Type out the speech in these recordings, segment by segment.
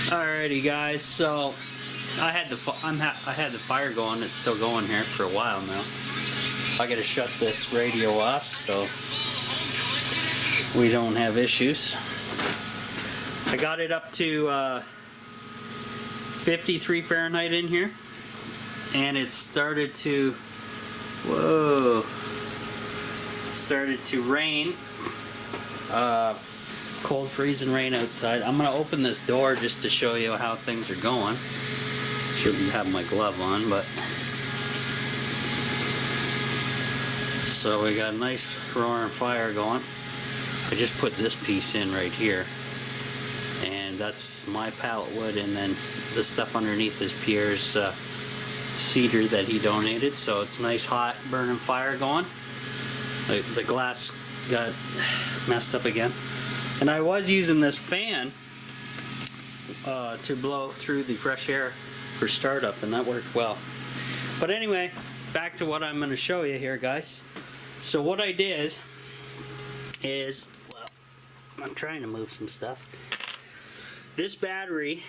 Alrighty, guys. So I had the fire going. It's still going here for a while now. I gotta shut this radio off so we don't have issues. I got it up to 53 Fahrenheit in here, and it started to rain. Cold freezing rain outside. I'm gonna open this door just to show you how things are going. Shouldn't have my glove on, but so we got a nice roaring fire going. I just put this piece in right here, and that's my pallet wood, and then the stuff underneath is Pierre's cedar that he donated. So it's nice hot burning fire going. The glass got messed up again. And I was using this fan to blow through the fresh air for startup, and that worked well. But anyway, back to what I'm going to show you here, guys. So what I did is, well, I'm trying to move some stuff. This battery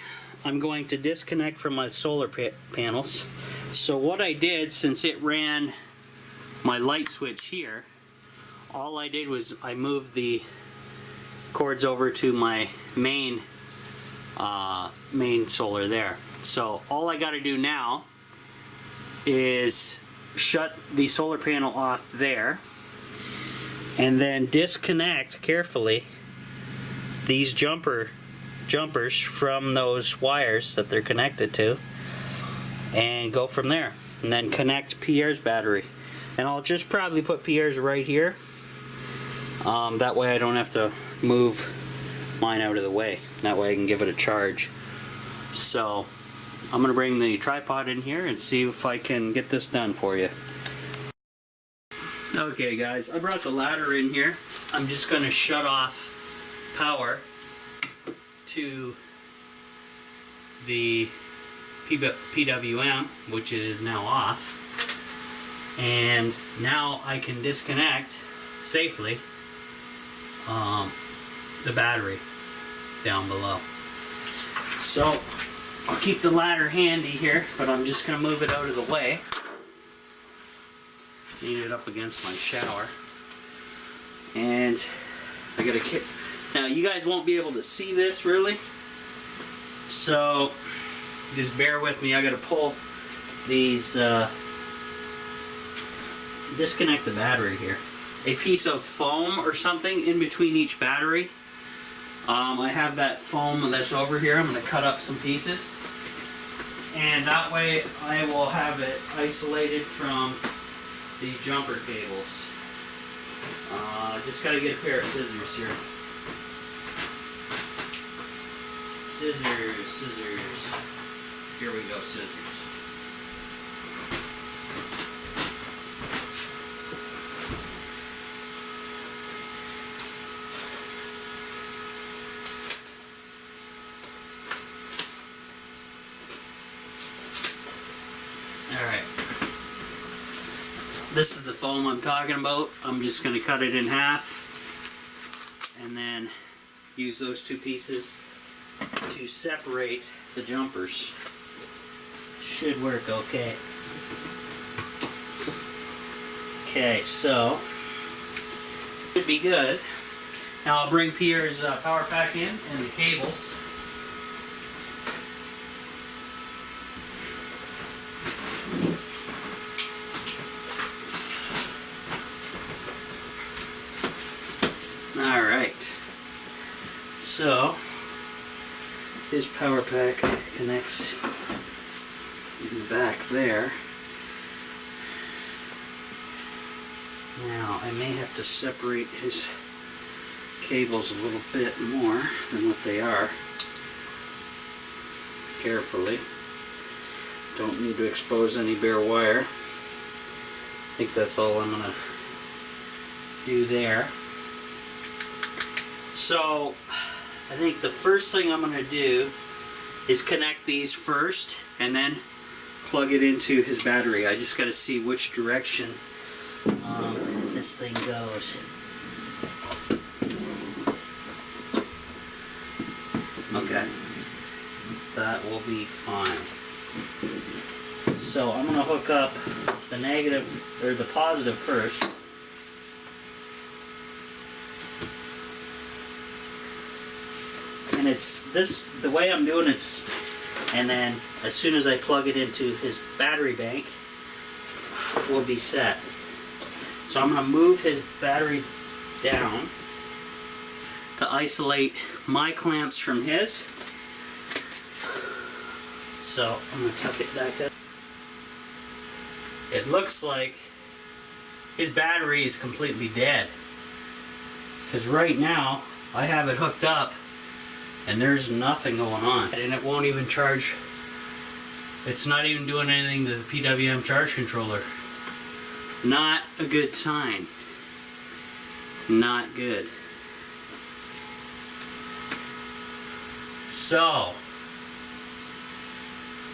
I'm going to disconnect from my solar panels. So what I did, since it ran my light switch here, all I did was I moved the cords over to my main solar there. So all I got to do now is shut the solar panel off there, and then disconnect carefully these jumpers from those wires that they're connected to, and go from there. And then connect Pierre's battery, and I'll just probably put Pierre's right here. That way I don't have to move mine out of the way. That way I can give it a charge. So I'm gonna bring the tripod in here and see if I can get this done for you. Okay, guys, I brought the ladder in here. I'm just gonna shut off power to the PWM, which is now off, and now I can disconnect safely the battery down below. So I'll keep the ladder handy here, but I'm just going to move it out of the way. Need it up against my shower. And I got a kit. Now you guys won't be able to see this really, so just bear with me. I got to pull these, disconnect the battery here. A piece of foam or something in between each battery. I have that foam that's over here. I'm going to cut up some pieces, and that way I will have it isolated from the jumper cables. Just got to get a pair of scissors here. Scissors. Here we go, scissors. Alright, this is the foam I'm talking about. I'm just going to cut it in half and then use those two pieces to separate the jumpers. Should work okay. Okay, so should be good. Now I'll bring Pierre's power pack in and the cables. Alright, so his power pack connects in the back there. Now I may have to separate his cables a little bit more than what they are. Carefully. Don't need to expose any bare wire. I think that's all I'm going to do there. So I think the first thing I'm going to do is connect these first and then plug it into his battery. I just got to see which direction this thing goes. Okay. that will be fine. So I'm going to hook up the negative, or the positive first. And it's this, the way I'm doing it's, and then as soon as I plug it into his battery bank, we'll be set. So I'm going to move his battery down to isolate my clamps from his. So I'm going to tuck it back up. It looks like his battery is completely dead, because right now I have it hooked up and there's nothing going on, and it won't even charge. It's not even doing anything to the PWM charge controller. Not a good sign. Not good. So,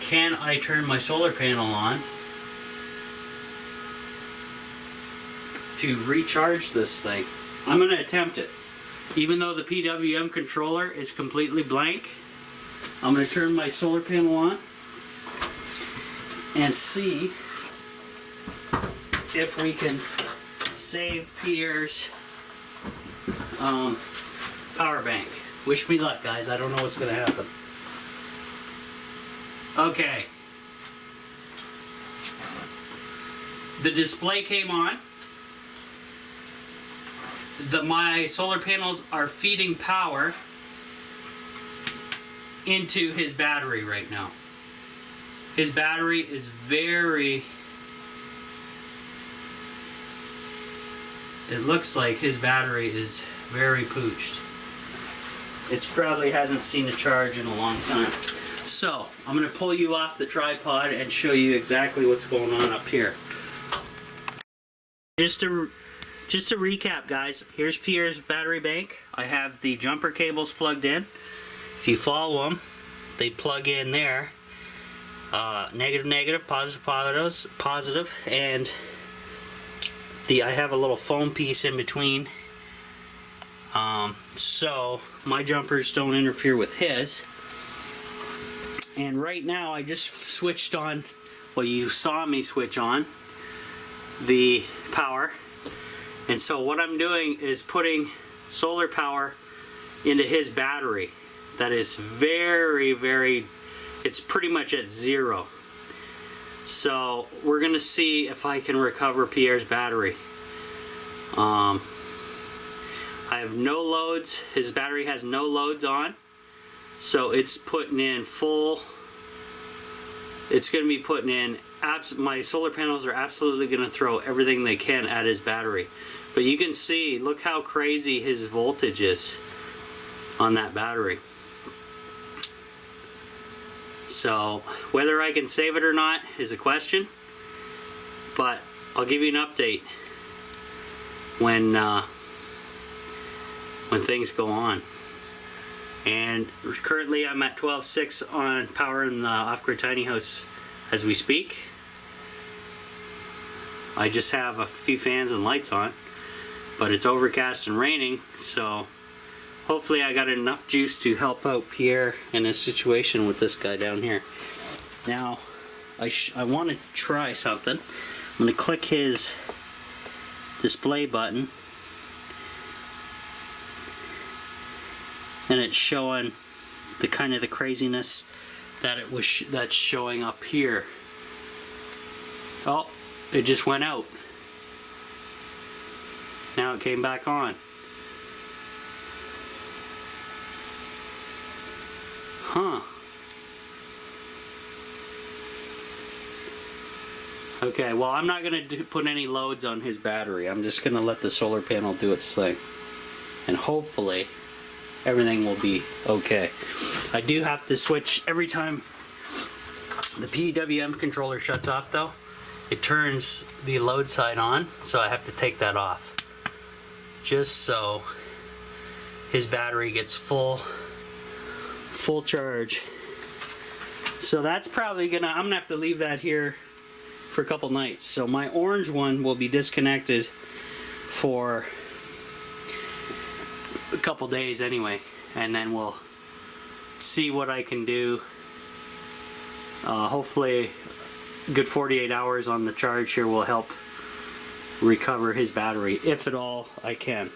can I turn my solar panel on to recharge this thing? I'm going to attempt it. Even though the PWM controller is completely blank, I'm going to turn my solar panel on and see if we can save Pierre's power bank. Wish me luck, guys. I don't know what's going to happen. Okay. The display came on. My solar panels are feeding power into his battery right now. His battery is very... It looks like his battery is very pooched. It probably hasn't seen a charge in a long time. So, I'm going to pull you off the tripod and show you exactly what's going on up here. Just to recap, guys, here's Pierre's battery bank. I have the jumper cables plugged in. If you follow them, they plug in there. Negative, negative, positive, positive, and I have a little foam piece in between. So my jumpers don't interfere with his. And right now I just switched on, well, you saw me switch on the power. And so what I'm doing is putting solar power into his battery. That is very, very, it's pretty much at zero. So we're going to see if I can recover Pierre's battery. I have no loads. His battery has no loads on. So it's putting in full, it's going to be putting in, my solar panels are absolutely going to throw everything they can at his battery. But you can see, look how crazy his voltage is on that battery. So whether I can save it or not is a question, but I'll give you an update when things go on. And currently I'm at 12.6 on power in the off-grid tiny house as we speak. I just have a few fans and lights on, but it's overcast and raining, so hopefully I got enough juice to help out Pierre in his situation with this guy down here. Now, I want to try something. I'm going to click his display button, and it's showing the kind of the craziness that that's showing up here. Oh, it just went out. Now it came back on. Huh. Okay, well, I'm not going to put any loads on his battery. I'm just going to let the solar panel do its thing. And hopefully everything will be okay. I do have to switch every time the PWM controller shuts off, though. It turns the load side on, so I have to take that off. Just so his battery gets full charge. So that's probably I'm gonna have to leave that here for a couple nights. So my orange one will be disconnected for a couple days anyway, and then we'll see what I can do Hopefully a good 48 hours on the charge here will help recover his battery, if at all I can.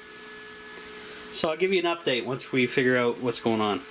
So I'll give you an update once we figure out what's going on.